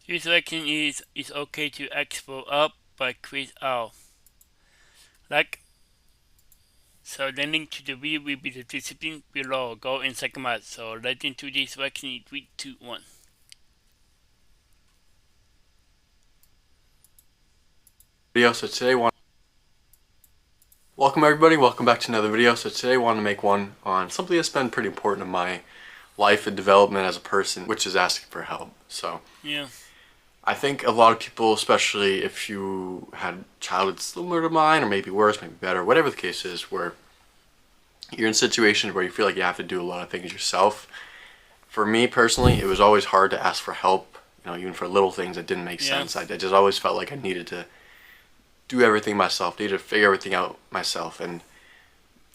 This section is okay to export up but quit out. Like so the link to the video will be the description below. Go and check them out. So let's into this section in 3, 2, 1. Video. So today welcome everybody, welcome back to another video. So today I want to make one on something that's been pretty important in my life and development as a person, which is asking for help. So Yeah. I think a lot of people, especially if you had childhood similar to mine, or maybe worse, maybe better, whatever the case is, where you're in situations where you feel like you have to do a lot of things yourself. For me personally, it was always hard to ask for help, even for little things that didn't make sense. I just always felt like I needed to do everything myself, needed to figure everything out myself. And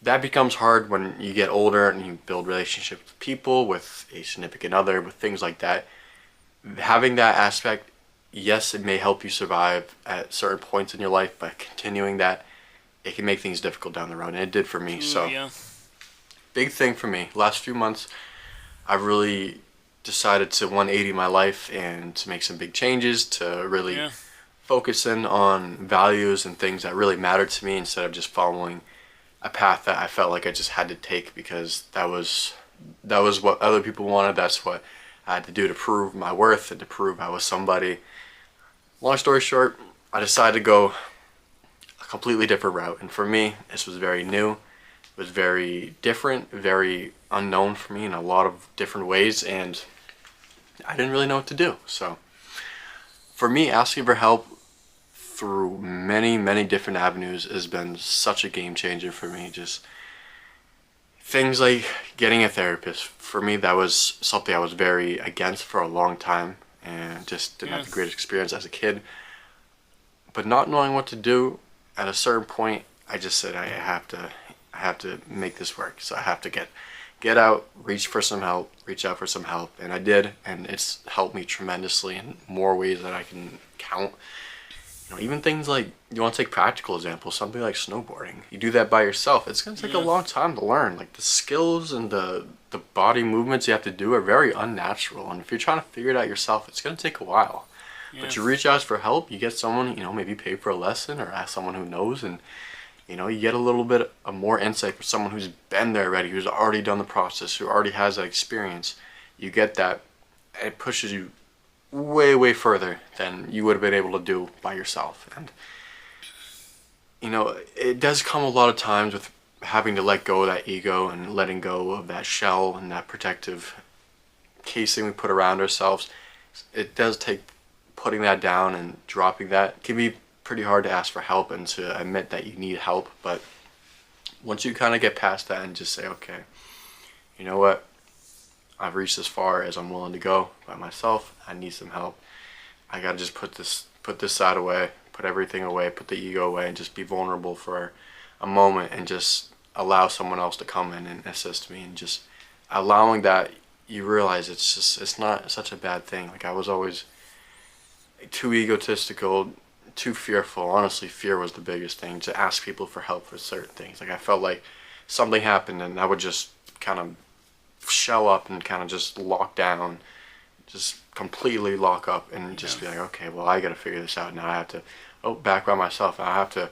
that becomes hard when you get older and you build relationships with people, with a significant other, with things like that. Having that aspect, yes, it may help you survive at certain points in your life, but continuing that, it can make things difficult down the road, and it did for me. So, Yeah. big thing for me. Last few months, I've really decided to 180 my life and to make some big changes, to really Yeah. focus in on values and things that really mattered to me instead of just following a path that I felt like I just had to take because that was what other people wanted. That's what I had to do to prove my worth and to prove I was somebody. Long story short, I decided to go a completely different route, and for me, this was very new. It was very different, very unknown for me in a lot of different ways, and I didn't really know what to do. So, for me, asking for help through many, many different avenues has been such a game changer for me. Just things like getting a therapist. For me, that was something I was very against for a long time and just didn't have the greatest experience as a kid. But not knowing what to do at a certain point, I just said I have to make this work. So I have to get out, reach for some help, reach out for some help, and I did, and it's helped me tremendously in more ways that I can count. Even things like, you want to take practical examples, something like snowboarding. You do that by yourself, it's going to take a long time to learn. Like, the skills and the body movements you have to do are very unnatural, and if you're trying to figure it out yourself, it's going to take a while. But you reach out for help, you get someone, maybe pay for a lesson or ask someone who knows, and you get a little bit of more insight from someone who's been there already, who's already done the process, who already has that experience. You get that, it pushes you way, way further than you would have been able to do by yourself. And, it does come a lot of times with having to let go of that ego and letting go of that shell and that protective casing we put around ourselves. It does take putting that down and dropping that. It can be pretty hard to ask for help and to admit that you need help, but once you kind of get past that and just say, okay, you know what, I've reached as far as I'm willing to go by myself. I need some help. I gotta just put this side away, put everything away, put the ego away, and just be vulnerable for a moment and just allow someone else to come in and assist me. And just allowing that, you realize it's not such a bad thing. Like, I was always too egotistical, too fearful. Honestly, fear was the biggest thing, to ask people for help for certain things. Like, I felt like something happened and I would just kind of shell up and kind of just lock down, just completely lock up and just be like, okay, well, I gotta figure this out now. I have to, back by myself. I have to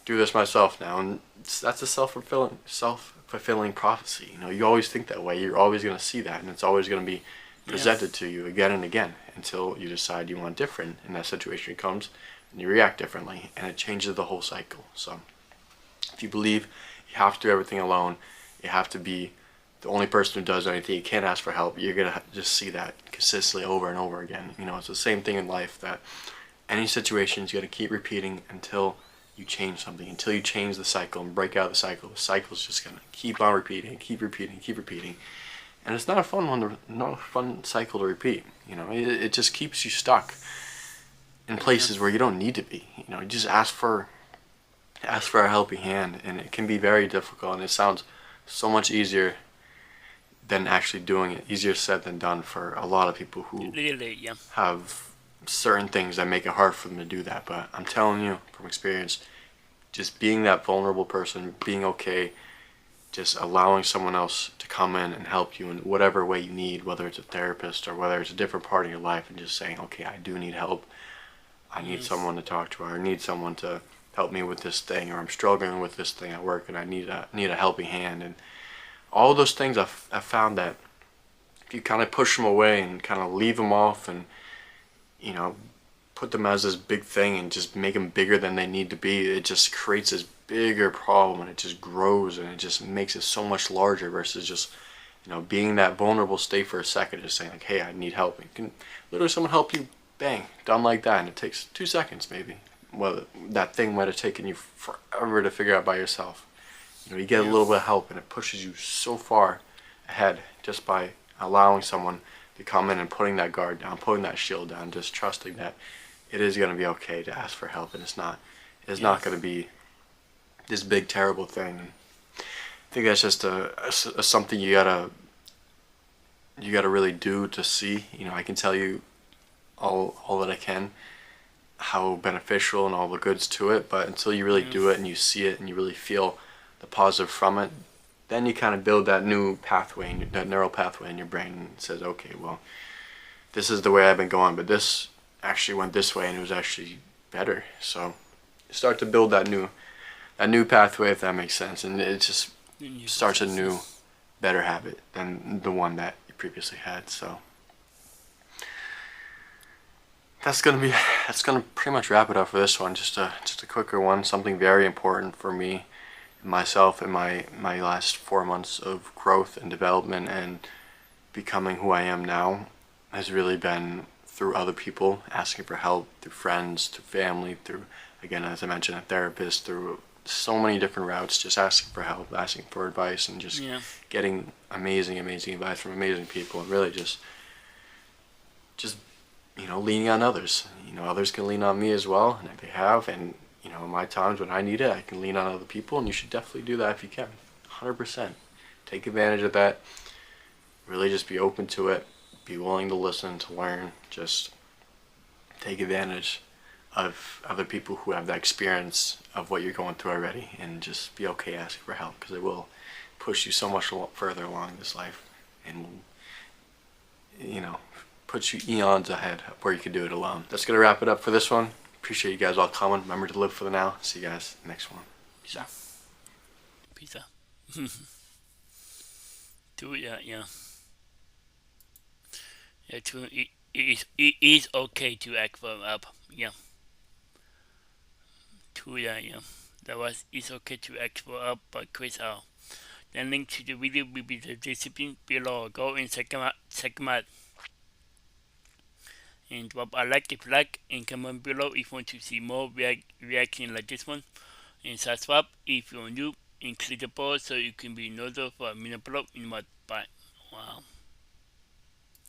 do this myself now. And that's a self-fulfilling prophecy. You always think that way. You're always gonna see that, and it's always gonna be presented to you again and again until you decide you want different, and that situation comes and you react differently, and it changes the whole cycle. So if you believe you have to do everything alone, you have to be the only person who does anything, you can't ask for help, you're gonna just see that consistently over and over again. It's the same thing in life, that any situation you gotta keep repeating until you change something, until you change the cycle and break out the cycle. The cycle's just gonna keep on repeating, keep repeating, keep repeating. And it's not a fun one, not a fun cycle to repeat. It just keeps you stuck in places where you don't need to be. You just ask for a helping hand, and it can be very difficult, and it sounds so much easier than actually doing it. Easier said than done for a lot of people who Really, yeah. have certain things that make it hard for them to do that. But I'm telling you from experience, just being that vulnerable person, being okay, just allowing someone else to come in and help you in whatever way you need, whether it's a therapist or whether it's a different part of your life, and just saying, okay, I do need help. I need Yes. someone to talk to, or I need someone to help me with this thing, or I'm struggling with this thing at work, and I need a helping hand. And all those things, I've found that if you kind of push them away and kind of leave them off, and you know, put them as this big thing and just make them bigger than they need to be, it just creates this bigger problem, and it just grows, and it just makes it so much larger versus just being that vulnerable state for a second, just saying like, hey, I need help. And can literally someone help you, bang, done like that, and it takes 2 seconds maybe. Well, that thing might have taken you forever to figure out by yourself. You get a Yeah. little bit of help, and it pushes you so far ahead just by allowing someone to come in and putting that guard down, putting that shield down, just trusting that it is going to be okay to ask for help, and it's not Yes. going to be this big terrible thing. I think that's just a something you gotta really do to see. I can tell you all that I can how beneficial and all the goods to it, but until you really do it Yes. and you see it and you really feel the positive from it, then you kind of build that new pathway, that neural pathway in your brain, and it says, okay, well, this is the way I've been going, but this actually went this way and it was actually better. So you start to build that new pathway, if that makes sense, and it just Then you starts a success. new, better habit than the one that you previously had. So that's gonna pretty much wrap it up for this one. Just a quicker one. Something very important for me, myself, in my last 4 months of growth and development and becoming who I am now has really been through other people asking for help, through friends, through family, through, again, as I mentioned, a therapist, through so many different routes, just asking for help, asking for advice, and just Yeah. getting amazing, amazing advice from amazing people, and really just leaning on others. Others can lean on me as well, and they have. And in my times when I need it, I can lean on other people, and you should definitely do that if you can. 100%. Take advantage of that. Really, just be open to it. Be willing to listen, to learn. Just take advantage of other people who have that experience of what you're going through already, and just be okay asking for help, because it will push you so much further along this life, and you know, puts you eons ahead of where you could do it alone. That's gonna wrap it up for this one. Appreciate you guys all coming. Remember to live for the now. See you guys next one. Peace out. Pizza. Do yeah, yeah. Yeah, it is okay to act for up. Yeah. To yeah. That was it's okay to act for up by Chris L. The link to the video will be the description below. Go and check out and drop a like if you like and comment below if you want to see more reaction like this one. And subscribe if you're new and click the bell so you can be notified for a minute below in my bye. Wow.